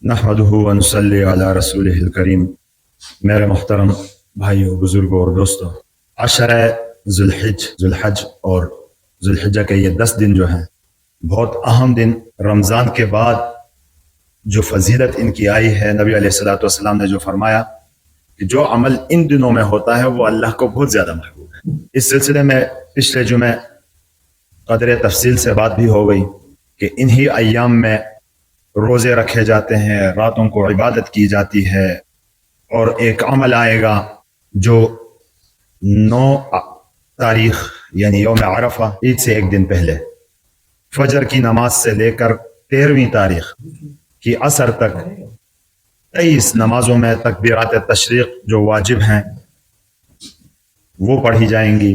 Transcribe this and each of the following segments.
نحمدہ ونصلی علی رسولہ الکریم۔ میرے محترم بھائیوں، بزرگوں اور دوستوں، عشرہ ذوالحج اور ذوالحجہ کے یہ 10 دن جو ہیں بہت اہم دن، رمضان کے بعد جو فضیلت ان کی آئی ہے، نبی علیہ الصلوۃ والسلام نے جو فرمایا کہ جو عمل ان دنوں میں ہوتا ہے وہ اللہ کو بہت زیادہ محبوب ہے۔ اس سلسلے میں پچھلے جمعے قدر تفصیل سے بات بھی ہو گئی کہ انہی ایام میں روزے رکھے جاتے ہیں، راتوں کو عبادت کی جاتی ہے، اور ایک عمل آئے گا جو 9 تاریخ یعنی یوم عرفہ، عید سے ایک دن پہلے، فجر کی نماز سے لے کر 13ویں تاریخ کی عصر تک 23 نمازوں میں تکبیرات تشریق جو واجب ہیں وہ پڑھی جائیں گی،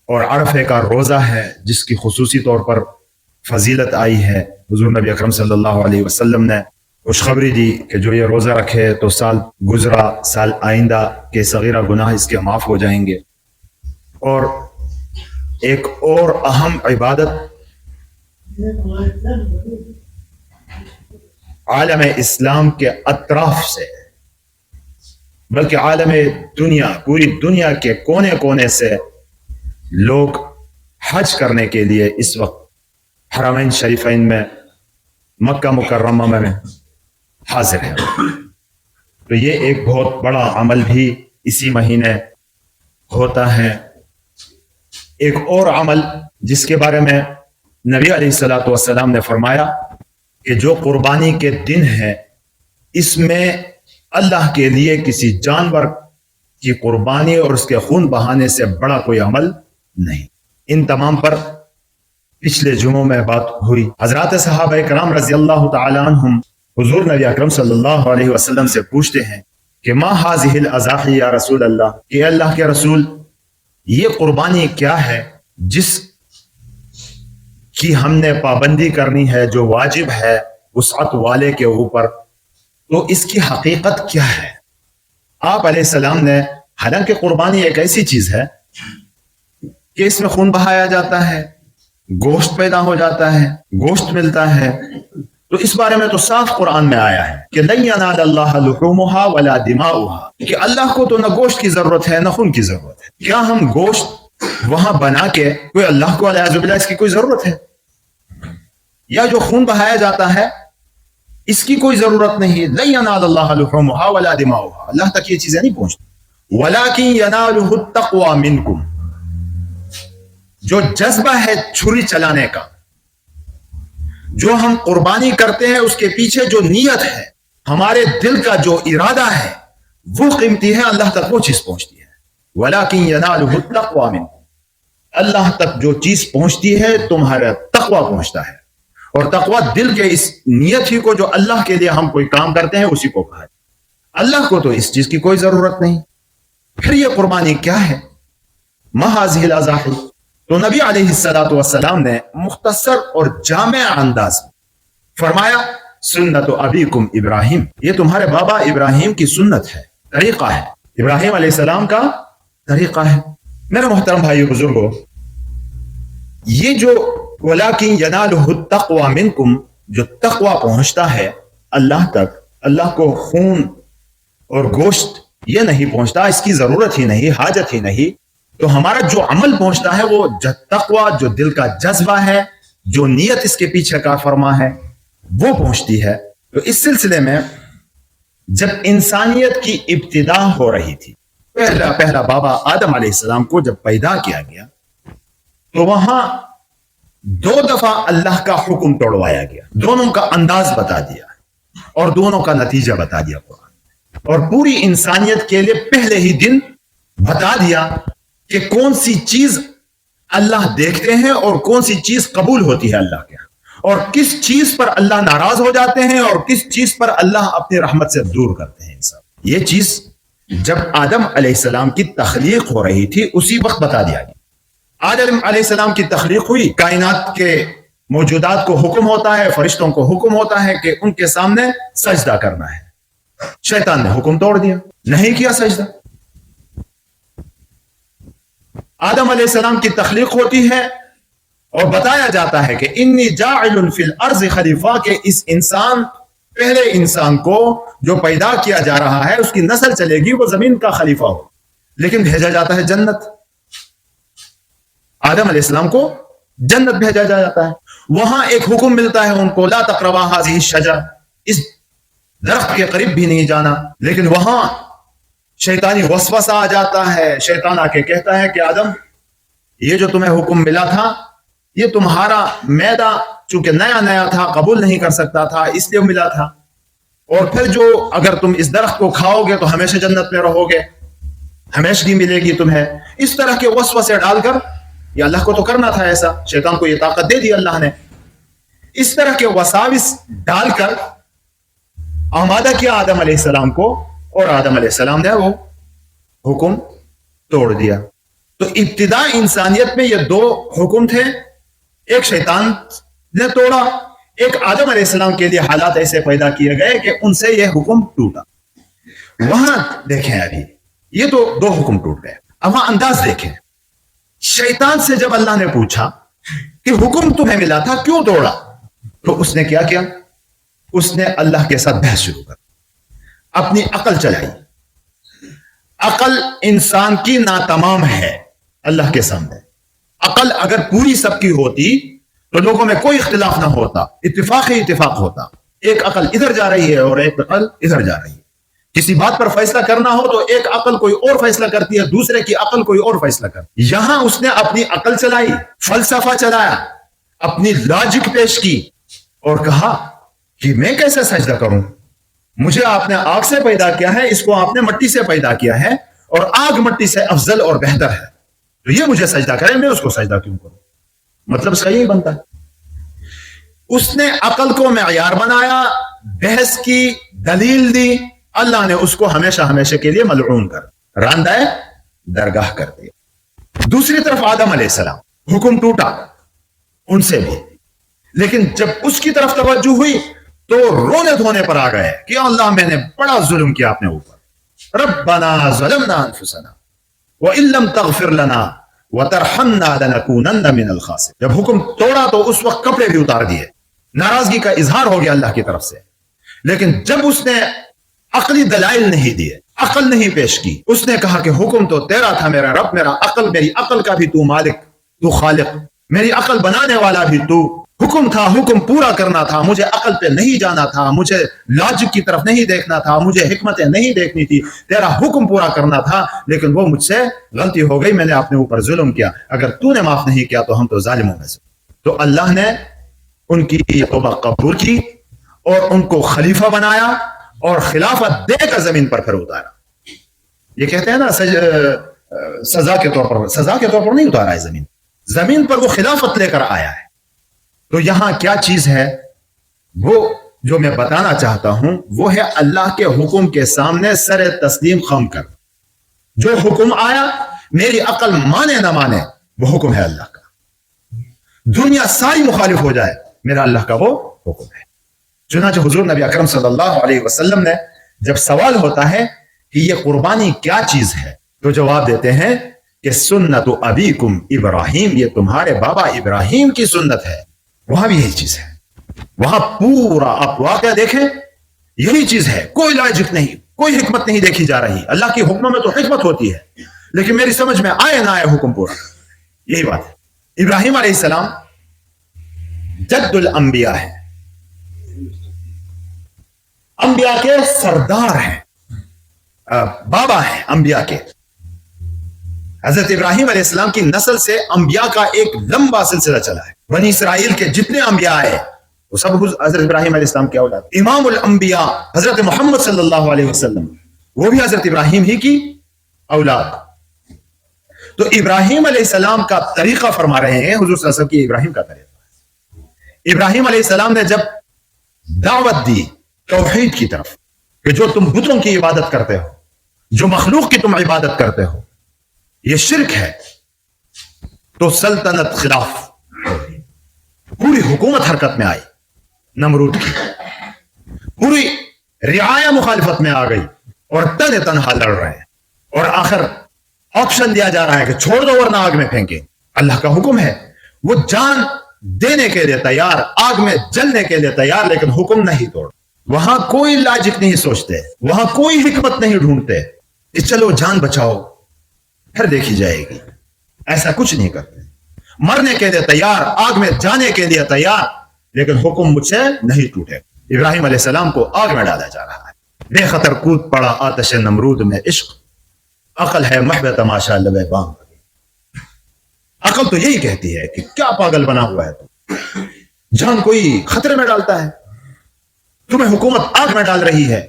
اور عرفے کا روزہ ہے جس کی خصوصی طور پر فضیلت آئی ہے۔ حضور نبی اکرم صلی اللہ علیہ وسلم نے خوشخبری دی کہ جو یہ روزہ رکھے تو سال گزرا، سال آئندہ کے صغیرہ گناہ اس کے معاف ہو جائیں گے۔ اور ایک اور اہم عبادت عالم اسلام کے اطراف سے، بلکہ عالم دنیا، پوری دنیا کے کونے کونے سے لوگ حج کرنے کے لیے اس وقت حرمین شریفین میں، مکہ مکرمہ میں حاضر ہے۔ تو یہ ایک بہت بڑا عمل بھی اسی مہینے ہوتا ہے۔ ایک اور عمل جس کے بارے میں نبی علیہ الصلوۃ والسلام نے فرمایا کہ جو قربانی کے دن ہے، اس میں اللہ کے لیے کسی جانور کی قربانی اور اس کے خون بہانے سے بڑا کوئی عمل نہیں۔ ان تمام پر پچھلے جمعوں میں بات ہوئی۔ حضرات صحابہ کرام رضی اللہ تعالی عنہم حضور نبی اکرم صلی اللہ علیہ وسلم سے پوچھتے ہیں کہ ما هذه الاضاحی یا رسول اللہ، کہ اللہ کے رسول یہ قربانی کیا ہے جس کی ہم نے پابندی کرنی ہے، جو واجب ہے وسعت والے کے اوپر، تو اس کی حقیقت کیا ہے؟ آپ علیہ السلام نے، حالانکہ قربانی ایک ایسی چیز ہے کہ اس میں خون بہایا جاتا ہے، گوشت پیدا ہو جاتا ہے، گوشت ملتا ہے، تو اس بارے میں تو صاف قرآن میں آیا ہے کہ لن ینال اللہ لحومها ولا دماؤها، کہ اللہ کو تو نہ گوشت کی ضرورت ہے نہ خون کی ضرورت ہے۔ کیا ہم گوشت وہاں بنا کے کوئی اللہ کو والعیاذ باللہ اس کی کوئی ضرورت ہے؟ یا جو خون بہایا جاتا ہے اس کی کوئی ضرورت نہیں۔ لن ینال اللہ لحومها ولا دماؤها، اللہ تک یہ چیزیں نہیں پہنچتی۔ ولکن ینالہ التقوی منکم، جو جذبہ ہے چھری چلانے کا، جو ہم قربانی کرتے ہیں اس کے پیچھے جو نیت ہے، ہمارے دل کا جو ارادہ ہے، وہ قیمتی ہے، اللہ تک وہ چیز پہنچتی ہے۔ وَلَكِنْ يَنَالُهُ التَّقْوَى مِنْكُمْ، اللہ تک جو چیز پہنچتی ہے تمہارا تقوی پہنچتا ہے، اور تقوی دل کے اس نیت ہی کو جو اللہ کے لیے ہم کوئی کام کرتے ہیں اسی کو کہا ہے۔ اللہ کو تو اس چیز کی کوئی ضرورت نہیں۔ پھر یہ قربانی کیا ہے؟ مَا هَذِهِ الْأَضَاحِي، تو نبی علیہ الصلوۃ والسلام نے مختصر اور جامع انداز میں فرمایا سنت ابیکم ابراہیم، یہ تمہارے بابا ابراہیم کی سنت ہے، طریقہ ہے، ابراہیم علیہ السلام کا طریقہ ہے۔ میرے محترم بھائیو بزرگوں، یہ جو وَلَكِنْ يَنَالُهُ التَّقْوَى مِنْكُمْ، جو تقوی پہنچتا ہے اللہ تک، اللہ کو خون اور گوشت یہ نہیں پہنچتا، اس کی ضرورت ہی نہیں، حاجت ہی نہیں، تو ہمارا جو عمل پہنچتا ہے وہ تقوی، جو دل کا جذبہ ہے، جو نیت اس کے پیچھے کا فرما ہے، وہ پہنچتی ہے۔ تو اس سلسلے میں جب انسانیت کی ابتدا ہو رہی تھی، پہلا بابا آدم علیہ السلام کو جب پیدا کیا گیا تو وہاں 2 دفعہ اللہ کا حکم توڑوایا گیا، دونوں کا انداز بتا دیا اور دونوں کا نتیجہ بتا دیا قرآن، اور پوری انسانیت کے لیے پہلے ہی دن بتا دیا کہ کون سی چیز اللہ دیکھتے ہیں اور کون سی چیز قبول ہوتی ہے اللہ کے، اور کس چیز پر اللہ ناراض ہو جاتے ہیں اور کس چیز پر اللہ اپنی رحمت سے دور کرتے ہیں انسان۔ یہ چیز جب آدم علیہ السلام کی تخلیق ہو رہی تھی اسی وقت بتا دیا گیا۔ آدم علیہ السلام کی تخلیق ہوئی، کائنات کے موجودات کو حکم ہوتا ہے، فرشتوں کو حکم ہوتا ہے کہ ان کے سامنے سجدہ کرنا ہے۔ شیطان نے حکم توڑ دیا، نہیں کیا سجدہ۔ آدم علیہ السلام کی تخلیق ہوتی ہے اور بتایا جاتا ہے کہ انی جاعل فی الارض خلیفہ، کہ اس انسان پہلے انسان کو جو پیدا کیا جا رہا ہے اس کی نسل چلے گی، وہ زمین کا خلیفہ ہو، لیکن بھیجا جاتا ہے جنت. آدم علیہ السلام کو جنت بھیجا جاتا ہے، وہاں ایک حکم ملتا ہے ان کو، لا تقربا هذه الشجرة، اس درخت کے قریب بھی نہیں جانا. لیکن وہاں شیطانی وسوسہ آ جاتا ہے، شیطان آ کے کہتا ہے کہ آدم یہ جو تمہیں حکم ملا تھا یہ تمہارا معدہ چونکہ نیا نیا تھا، قبول نہیں کر سکتا تھا، اس لیے ملا تھا، اور پھر جو اگر تم اس درخت کو کھاؤ گے تو ہمیشہ جنت میں رہو گے، ہمیشگی ملے گی تمہیں. اس طرح کے وسوسے ڈال کر، یہ اللہ کو تو کرنا تھا ایسا، شیطان کو یہ طاقت دے دی اللہ نے، اس طرح کے وساوس ڈال کر آمادہ کیا آدم علیہ السلام کو، اور آدم علیہ السلام نے وہ حکم توڑ دیا. تو ابتدا انسانیت میں یہ دو حکم تھے، ایک شیطان نے توڑا، ایک آدم علیہ السلام کے لیے حالات ایسے پیدا کیے گئے کہ ان سے یہ حکم ٹوٹا. وہاں دیکھیں ابھی یہ تو دو حکم ٹوٹ گئے. اب وہاں انداز دیکھیں، شیطان سے جب اللہ نے پوچھا کہ حکم تمہیں ملا تھا کیوں توڑا، تو اس نے کیا کیا؟ اس نے اللہ کے ساتھ بحث شروع کر، اپنی عقل چلائی. عقل انسان کی ناتمام ہے اللہ کے سامنے. عقل اگر پوری سب کی ہوتی تو لوگوں میں کوئی اختلاف نہ ہوتا، اتفاق ہی اتفاق ہوتا. ایک عقل ادھر جا رہی ہے اور ایک عقل ادھر جا رہی ہے. کسی بات پر فیصلہ کرنا ہو تو ایک عقل کوئی اور فیصلہ کرتی ہے، دوسرے کی عقل کوئی اور فیصلہ کرتی. یہاں اس نے اپنی عقل چلائی، فلسفہ چلایا، اپنی لاجک پیش کی اور کہا کہ میں کیسے سجدہ کروں؟ مجھے آپ نے آگ سے پیدا کیا ہے، اس کو آپ نے مٹی سے پیدا کیا ہے، اور آگ مٹی سے افضل اور بہتر ہے، تو یہ مجھے سجدہ کرے، میں اس کو سجدہ کیوں کروں؟ مطلب اس کا یہی بنتا ہے. اس نے عقل کو معیار بنایا، بحث کی، دلیل دی، اللہ نے اس کو ہمیشہ ہمیشہ کے لیے ملعون کر راندہ درگاہ کر دیا. دوسری طرف آدم علیہ السلام، حکم ٹوٹا ان سے بھی، لیکن جب اس کی طرف توجہ ہوئی تو رونے دھونے پر آ گئے کہ اللہ میں نے بڑا ظلم کیا اپنے اوپر، ربنا ظلمنا انفسنا وان لم تغفر لنا وترحمنا لنكونن من الخاسرین. جب حکم توڑا تو اس وقت کپڑے بھی اتار دیے، ناراضگی کا اظہار ہو گیا اللہ کی طرف سے. لیکن جب اس نے عقلی دلائل نہیں دیے، عقل نہیں پیش کی، اس نے کہا کہ حکم تو تیرا تھا میرا رب، میرا عقل، میری عقل کا بھی تو مالک، تو خالق، میری عقل بنانے والا بھی تو. حکم تھا، حکم پورا کرنا تھا، مجھے عقل پہ نہیں جانا تھا، مجھے لاجک کی طرف نہیں دیکھنا تھا، مجھے حکمتیں نہیں دیکھنی تھی، تیرا حکم پورا کرنا تھا، لیکن وہ مجھ سے غلطی ہو گئی، میں نے اپنے اوپر ظلم کیا، اگر تو نے معاف نہیں کیا تو ہم تو ظالموں میں سے. تو اللہ نے ان کی توبہ قبول کی اور ان کو خلیفہ بنایا اور خلافت دے کر زمین پر پھر اتارا. یہ کہتے ہیں نا سزا کے طور پر نہیں اتارا ہے زمین پر وہ خلافت لے کر آیا ہے. تو یہاں کیا چیز ہے وہ جو میں بتانا چاہتا ہوں، وہ ہے اللہ کے حکم کے سامنے سر تسلیم خم کر. جو حکم آیا، میری عقل مانے نہ مانے، وہ حکم ہے اللہ کا. دنیا ساری مخالف ہو جائے، میرا اللہ کا وہ حکم ہے. چنانچہ حضور نبی اکرم صلی اللہ علیہ وسلم نے جب سوال ہوتا ہے کہ یہ قربانی کیا چیز ہے، تو جواب دیتے ہیں کہ سنت ابیکم ابراہیم، یہ تمہارے بابا ابراہیم کی سنت ہے. وہاں بھی یہی چیز ہے، وہاں پورا آپ واقعہ دیکھیں یہی چیز ہے، کوئی لاجک نہیں، کوئی حکمت نہیں دیکھی جا رہی. اللہ کی حکموں میں تو حکمت ہوتی ہے، لیکن میری سمجھ میں آئے نہ آئے حکم پورا، یہی بات ہے. ابراہیم علیہ السلام جد الانبیاء ہے، انبیاء کے سردار ہیں، بابا ہیں انبیاء کے. حضرت ابراہیم علیہ السلام کی نسل سے انبیاء کا ایک لمبا سلسلہ چلا ہے. بنی اسرائیل کے جتنے انبیاء آئے وہ سب حضرت ابراہیم علیہ السلام کی اولاد. امام الانبیاء حضرت محمد صلی اللہ علیہ وسلم وہ بھی حضرت ابراہیم ہی کی اولاد. تو ابراہیم علیہ السلام کا طریقہ فرما رہے ہیں حضور صلی اللہ علیہ وسلم کی ابراہیم کا طریقہ. ابراہیم علیہ السلام نے جب دعوت دی توحید کی طرف کہ جو تم بتوں کی عبادت کرتے ہو، جو مخلوق کی تم عبادت کرتے ہو، یہ شرک ہے، تو سلطنت خلاف پوری حکومت حرکت میں آئی. نمرود کی پوری رعایا مخالفت میں آ گئی اور تنہا لڑ رہے ہیں، اور آخر آپشن دیا جا رہا ہے کہ چھوڑ دو ورنہ آگ میں پھینکیں. اللہ کا حکم ہے، وہ جان دینے کے لیے تیار، آگ میں جلنے کے لیے تیار، لیکن حکم نہیں توڑ. वहां कोई लॉजिक नहीं सोचते, वहां कोई हिकमत नहीं ढूंढते कि चलो जान बचाओ फिर देखी जाएगी। ऐसा कुछ नहीं करते। मरने के लिए तैयार, आग में जाने के लिए तैयार, लेकिन हुक्म मुझसे नहीं टूटे। इब्राहिम अलैहिस्सलाम को आग में डाला जा रहा है, बेखतर कूद पड़ा आतिश नमरूद में इश्क, अकल है महब तमाशा लबे बाम। अकल तो यही कहती है कि क्या पागल बना हुआ है तू, जान कोई खतरे में डालता है, तुम्हें हुकूमत आग में डाल रही है,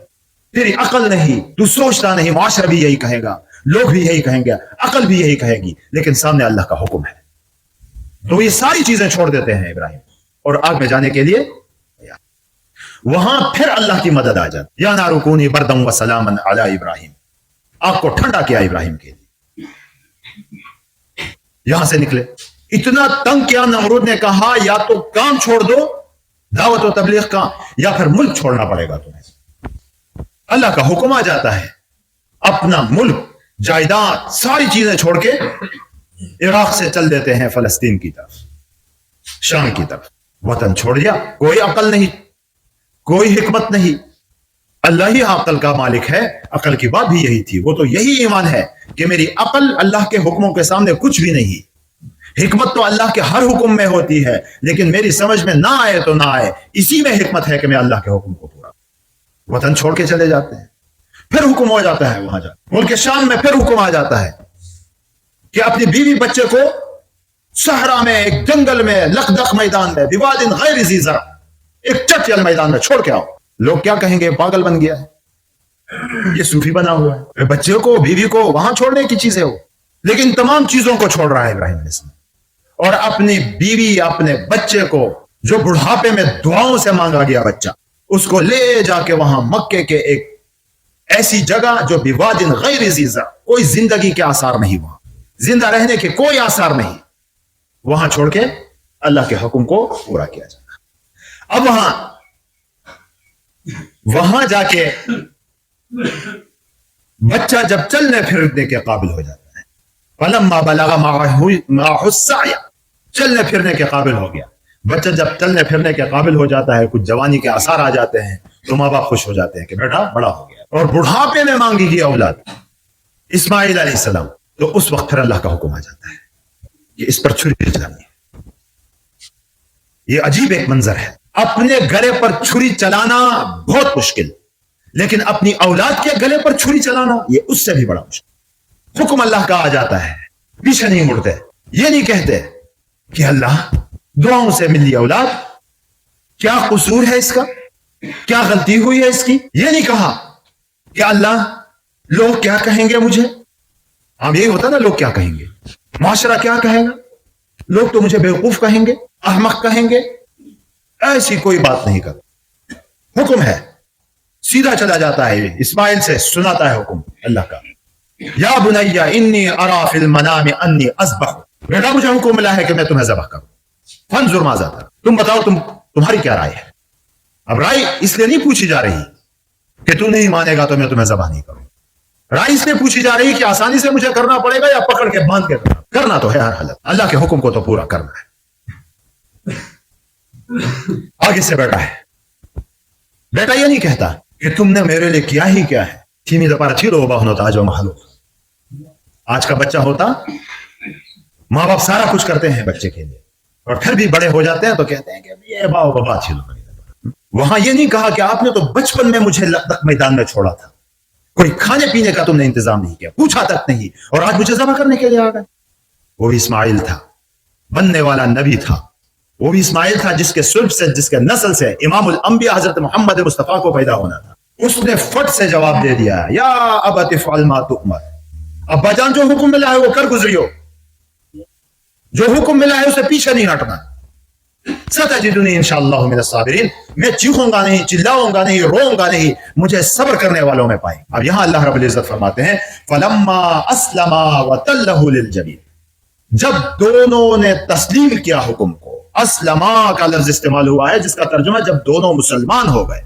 तेरी अकल नहीं, तू सोचता नहीं। मुआशरा भी यही कहेगा, लोग भी यही कहेंगे, अकल भी यही कहेगी, लेकिन सामने अल्लाह का हुक्म है। तो ये सारी चीजें छोड़ देते हैं इब्राहिम और आग में जाने के लिए। वहां फिर अल्लाह की मदद आ जाती। या नारुकूनी बरदम व सलामन अला इब्राहिम, आग को ठंडा किया इब्राहिम के लिए। यहां से निकले, इतना तंग किया नमरूद ने, कहा या तो काम छोड़ दो दावत और तबलीग का, या फिर मुल्क छोड़ना पड़ेगा तुम्हें। अल्लाह का हुक्म आ जाता है, अपना मुल्क, जायदाद, सारी चीजें छोड़ के इराक से चल देते हैं फलस्तीन की तरफ, शाम की तरफ। वतन छोड़ दिया, कोई अकल नहीं, कोई हिकमत नहीं। अल्लाह ही अकल का मालिक है। अकल की बात भी यही थी, वो तो यही ईमान है कि मेरी अकल अल्लाह के हुक्मों के सामने कुछ भी नहीं। हिकमत तो अल्लाह के हर हुक्म में होती है, लेकिन मेरी समझ में ना आए तो ना आए, इसी में हिकमत है कि मैं अल्लाह के हुक्म को पूरा। वतन छोड़ के चले जाते हैं, फिर हुक्म हो जाता है वहां जाकर मुल्क शाम में, फिर हुक्म आ जाता है कि अपनी बीवी बच्चे को सहरा में, एक जंगल में, लखदख मैदान में, विवादिन गैर ज़ी ज़रा, एक चटयल मैदान में छोड़ के आओ। लोग क्या कहेंगे, पागल बन गया है, ये सूफी बना हुआ है। बच्चे को, बीवी को वहां छोड़ने की चीजें हो, लेकिन तमाम चीजों को छोड़ रहा है इब्राहिम अलैहिस्सलाम। और अपनी बीवी, अपने बच्चे को, जो बुढ़ापे में दुआओं से मांगा गया बच्चा, उसको ले जाके वहां मक्के के एक ऐसी जगह जो बिवादिन गैर ज़ी ज़रा, कोई जिंदगी के आसार नहीं, वहां जिंदा रहने के कोई आसार नहीं, वहां छोड़ के अल्लाह के हुक्म को पूरा किया जाता। अब वहां जाके बच्चा जब चलने फिरने के काबिल हो जाता है, फलम्मा बलगा माअहु सअय, चलने फिरने के काबिल हो गया बच्चा। जब चलने फिरने के काबिल हो जाता है, कुछ जवानी के आसार आ जाते हैं, तो माँ बाप खुश हो जाते हैं कि बेटा बड़ा हो गया। और बुढ़ापे में मांगी गई औलाद इस्माइल अलैहिस्सलाम, तो उस वक्त फिर अल्लाह का हुक्म आ जाता है कि इस पर छुरी चलानी है। ये अजीब एक मंजर है, अपने गले पर छुरी चलाना बहुत मुश्किल, लेकिन अपनी औलाद के गले पर छुरी चलाना ये उससे भी बड़ा मुश्किल। हुक्म अल्लाह का आ जाता है, पीछे नहीं मुड़ते। ये नहीं कहते कि अल्लाह दुआओं से मिली औलाद, क्या कसूर है इसका, क्या गलती हुई है इसकी। ये नहीं कहा कि अल्लाह लोग क्या कहेंगे मुझे। अब यही होता ना, लोग क्या कहेंगे, माशरा क्या कहेगा, लोग तो मुझे बेवकूफ कहेंगे, अहमक कहेंगे। ऐसी कोई बात नहीं कर, हुक्म है, सीधा चला जाता है। इस्माइल से सुनाता है हुक्म अल्लाह का, या बुनैया इन्नी अरा फिल मनाम अन्नी अज़बह, बेटा मुझे हुक्म मिला है कि मैं तुम्हें ज़बह करूं। फंजुर माज़ा तरा, तुम बताओ तुम्हारी क्या राय है। अब राय इसलिए नहीं पूछी जा रही कि तू नहीं मानेगा तो मैं तुम्हें ज़बह नहीं करूं। राय इसलिए पूछी जा रही कि आसानी से मुझे करना पड़ेगा या पकड़ के बांध के करना तो है हर हालत, अल्लाह के हुक्म को तो पूरा करना है। आगे से बेटा है, बेटा ये नहीं कहता कि तुमने मेरे लिए किया ही क्या है। आज का बच्चा होता, माँ बाप सारा कुछ करते हैं बच्चे के लिए, और फिर भी बड़े हो जाते हैं तो कहते हैं कि ये बाबा बाबा अच्छी लोग। वहां ये नहीं कहा कि आपने तो बचपन में मुझे लखदख मैदान में छोड़ा था, कोई खाने पीने का तुमने इंतजाम नहीं किया, पूछा तक नहीं, और आज मुझे ज़बह करने के लिए आ गए। वो भी इस्माइल था, बनने वाला नबी था। वो भी इस्माइल था जिसके सुल्ब से, जिसके नस्ल से इमामुल अंबिया हजरत मोहम्मद मुस्तफा को पैदा होना था। उसने फट से जवाब दे दिया, या अबत इफ़अल मा तुअमर, अब्बा जान जो हुक्म मिला है वो कर गुजरियो, जो हुक्म मिला है उसे पीछे नहीं हटना। सतजिदुनी इंशाअल्लाह मिनस साबिरीन, मैं चीखूंगा नहीं, चिल्लाऊंगा नहीं, रोऊंगा नहीं, मुझे सब्र करने वालों में पाए। अब यहां अल्लाह रब्बुल इज्जत फरमाते हैं, फलम्मा अस्लमा व तल्लहु लिल जबीन, जब दोनों ने तस्लीम किया हुक्म को। अस्लमा का लफ्ज इस्तेमाल हुआ है जिसका तर्जुमा जब दोनों मुसलमान हो गए।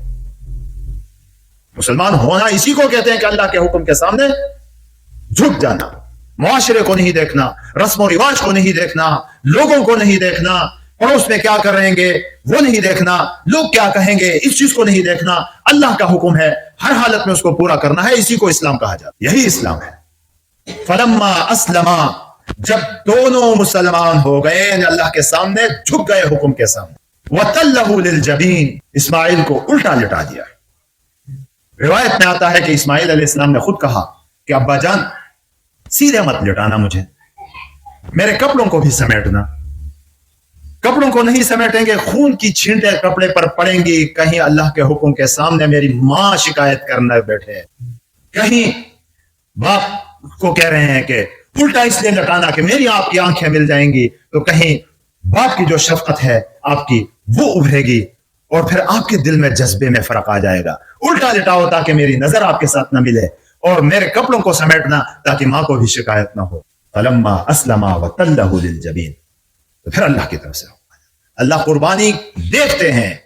मुसलमान होना इसी को कहते हैं कि अल्लाह के हुक्म के सामने झुक जाना, मुआशरे को नहीं देखना, रस्म और रिवाज को नहीं देखना, लोगों को नहीं देखना, पड़ोस में क्या करेंगे वो नहीं देखना, लोग क्या कहेंगे इस चीज को नहीं देखना, अल्लाह का हुक्म है, हर हालत में उसको पूरा करना है। इसी को इस्लाम कहा जाता है, यही इस्लाम है। फलम्मा अस्लमा, जब दोनों मुसलमान हो गए, अल्लाह के सामने झुक गए हुक्म के सामने, वतल्लहु लिलजबीन, इस्माइल को उल्टा लिटा दिया। रिवायत में आता है कि इस्माइल अलैहिस्सलाम ने खुद कहा कि अब्बा जान सीधे मत लिटाना, मुझे मेरे कपड़ों को भी समेटना, कपड़ों को नहीं समेटेंगे खून की छींटे कपड़े पर पड़ेंगी, कहीं अल्लाह के हुक्म के सामने मेरी मां शिकायत करने बैठे, कहीं बाप को कह रहे हैं कि उल्टा इसलिए लटाना कि मेरी आपकी आंखें मिल जाएंगी, तो कहीं बाप की जो शफकत है आपकी वो उभरेगी और फिर आपके दिल में जज्बे में फर्क आ जाएगा। उल्टा लिटाओ ताकि मेरी नजर आपके साथ न मिले, और मेरे कपड़ों को समेटना ताकि मां को भी शिकायत ना हो। फलम्मा अस्लमा वतल्लहु लिलजबीन, तो फिर अल्लाह की तरफ से अल्लाह कुर्बानी देखते हैं,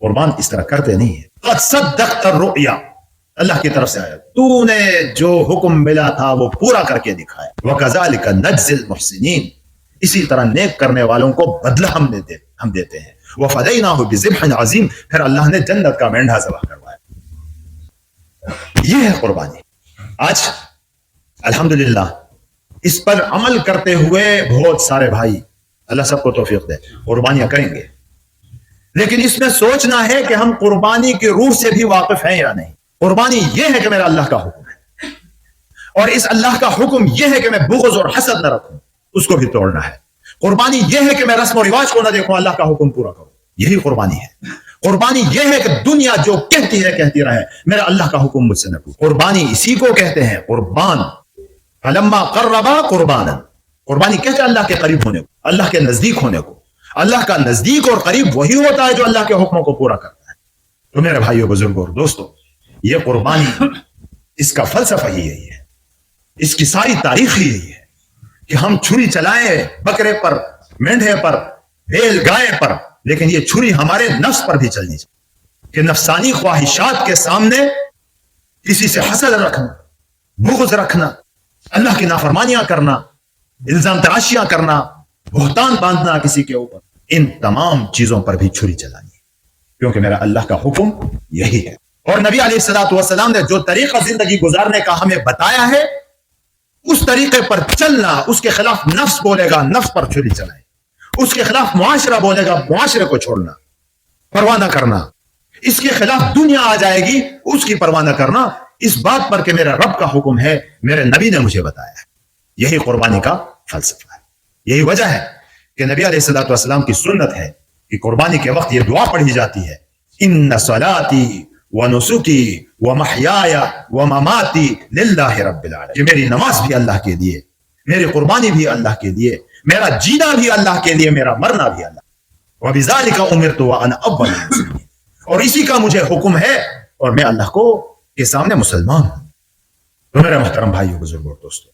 कुर्बान इस तरह करते नहीं है। क़द सद्दक़्त रुया, अल्लाह की तरफ से आया, तूने जो हुक्म मिला था वो पूरा करके दिखाया। वकज़ालिक नज्ज़िल मुहसिनीन, इसी तरह नेक करने वालों को बदला हम देते हैं। वफ़दैनाहु बिज़िब्हिन अज़ीम, फिर अल्लाह ने जन्नत का मेंढा ज़बह करवाया। यह है कुर्बानी। आज अल्हम्दुलिल्लाह इस पर अमल करते हुए बहुत सारे भाई, अल्लाह सबको तौफीक दे, कुर्बानियां करेंगे, लेकिन इसमें सोचना है कि हम कुर्बानी की रूह से भी वाकिफ हैं या नहीं। कुर्बानी यह है कि मेरा अल्लाह का हुक्म है, और इस अल्लाह का हुक्म यह है कि मैं बुग़्ज़ और हसद न रखूं, उसको भी तोड़ना है। कुर्बानी यह है कि मैं रस्म और रिवाज को न देखूं, अल्लाह का हुक्म पूरा करूं, यही कुर्बानी है। कुर्बानी यह है कि दुनिया जो कहती है कहती रहे, मेरा अल्लाह का हुक्म मुझसे न पूछो। कुर्बानी इसी को कहते हैं कुर्बान। फलम्मा क़र्रबा कुर्बानन, कुर्बानी कहते हैं अल्लाह के करीब होने को, अल्लाह के नजदीक होने को। अल्लाह का नजदीक और करीब वही होता है जो अल्लाह के हुक्मों को पूरा करता है। तो मेरे भाइयों, बुजुर्गों और दोस्तों, ये कुर्बानी, इसका फलसफा ही यही है, इसकी सारी तारीख ही यही है कि हम छुरी चलाएं बकरे पर, मेंढे पर, बैल गाय पर, लेकिन ये छुरी हमारे नफ्स पर भी चलनी चाहिए कि नफसानी ख्वाहिशात के सामने किसी से हसद रखना, बुग़्ज़ रखना, अल्लाह की नाफरमानियां करना, इल्जाम तराशियां करना, बहुतान बांधना किसी के ऊपर, इन तमाम चीजों पर भी छुरी चलानी है, क्योंकि मेरा अल्लाह का हुक्म यही है। और नबी अलैहिस्सलातु वस्सलाम ने जो तरीका जिंदगी गुजारने का हमें बताया है, उस तरीके पर चलना। उसके खिलाफ नफ्स बोलेगा, नफ्स पर छुरी चलाए, उसके खिलाफ मुआशरा बोलेगा, मुआशरे को छोड़ना, परवाह न करना। इसके खिलाफ दुनिया आ जाएगी, उसकी परवाह न करना, इस बात पर कि मेरा रब का हुक्म है, मेरे नबी ने मुझे बताया है। यही कुर्बानी का फलसफा है। यही वजह है कि नबी अलैहिस्सलातु वस्सलाम की सुन्नत है कि कुर्बानी के वक्त यह दुआ पढ़ी जाती है, इन्ना सलाती व नुसुकी व महयाया व ममाती लिल्लाहि रब्बिल आलमीन, मेरी नमाज भी अल्लाह के लिए, मेरी कुर्बानी भी अल्लाह के लिए, मेरा जीना भी अल्लाह के लिए, मेरा मरना भी अल्लाह। व बिज़ालिका उमिरतु व अना अव्वलुल मुस्लिमीन, और इसी का मुझे हुक्म है और मैं अल्लाह को के सामने मुसलमान हूं। तो मेरे मोहतरम भाइयों, बुजुर्गों और दोस्तों,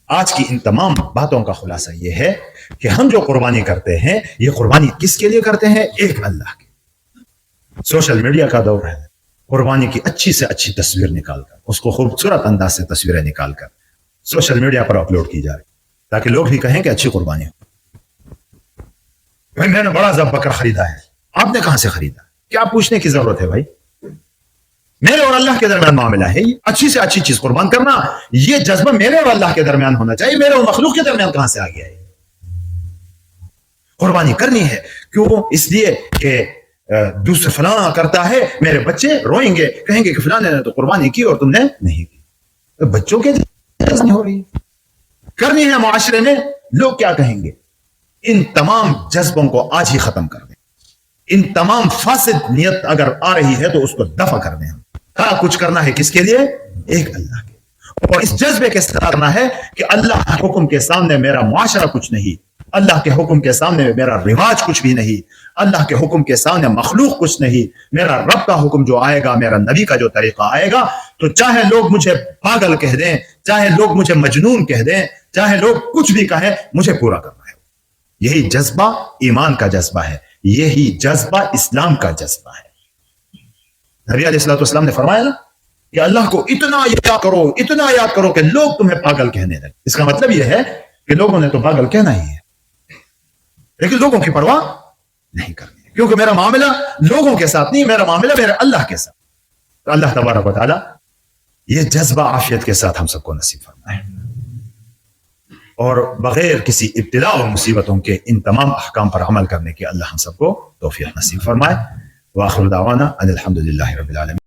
आज की इन तमाम बातों का खुलासा यह है कि हम जो कुर्बानी करते हैं, ये कुर्बानी किसके लिए करते हैं? एक अल्लाह के। सोशल मीडिया का दौर है, कुर्बानी की अच्छी से अच्छी तस्वीर निकालकर, उसको खूबसूरत अंदाज से तस्वीरें निकालकर सोशल मीडिया पर अपलोड की जा रही, ताकि लोग भी कहें कि अच्छी कुर्बानी हो। भाई मैंने बड़ा ज़ब बकरा खरीदा है, आपने कहां से खरीदा? क्या पूछने की जरूरत है भाई? मेरे और अल्लाह के दरमियान मामला है। अच्छी से अच्छी चीज कुर्बान करना, यह जज्बा मेरे और अल्लाह के दरमियान होना चाहिए। मेरे और मखलूक के दरमियान कहां से आ गया है? कुर्बानी करनी है, क्यों? इसलिए कि दूसरे फलां करता है, मेरे बच्चे रोएंगे, कहेंगे कि फलां ने तो कुर्बानी की और तुमने नहीं की। तो बच्चों के नहीं हो रही, करनी है मुआशरे में, लोग क्या कहेंगे? इन तमाम जज्बों को आज ही खत्म कर दें। इन तमाम फासिद नियत अगर आ रही है तो उसको दफा कर दें। हाँ, कुछ करना है किसके लिए? एक अल्लाह के। और इस जज्बे के साथ करना है कि अल्लाह के हुक्म के सामने मेरा मुआशरा कुछ नहीं, अल्लाह के हुक्म के सामने मेरा रिवाज कुछ भी नहीं, अल्लाह के हुक्म के सामने मखलूक कुछ नहीं। मेरा रब का हुक्म जो आएगा, मेरा नबी का जो तरीका आएगा, तो चाहे लोग मुझे पागल कह दें, चाहे लोग मुझे मजनून कह दें, चाहे लोग कुछ भी कहें, मुझे पूरा करना है। यही जज्बा ईमान का जज्बा है, यही जज्बा इस्लाम का जज्बा है। नबी अलैहिस्सलाम ने फरमाया ना कि अल्लाह को इतना याद करो कि लोग तुम्हें पागल कहने लगे। इसका मतलब यह है कि लोगों ने तो पागल कहना ही है। لیکن لوگوں کی پرواہ نہیں کرنی ہے، کیونکہ میرا معاملہ لوگوں کے ساتھ نہیں، میرا معاملہ میرے اللہ کے ساتھ. تو اللہ تبارک و تعالیٰ یہ جذبہ عافیت کے ساتھ ہم سب کو نصیب فرمائے، اور بغیر کسی ابتلا اور مصیبتوں کے ان تمام احکام پر عمل کرنے کی اللہ ہم سب کو توفیق نصیب فرمائے. وآخر دعوانا ان الحمد للہ رب العالمین.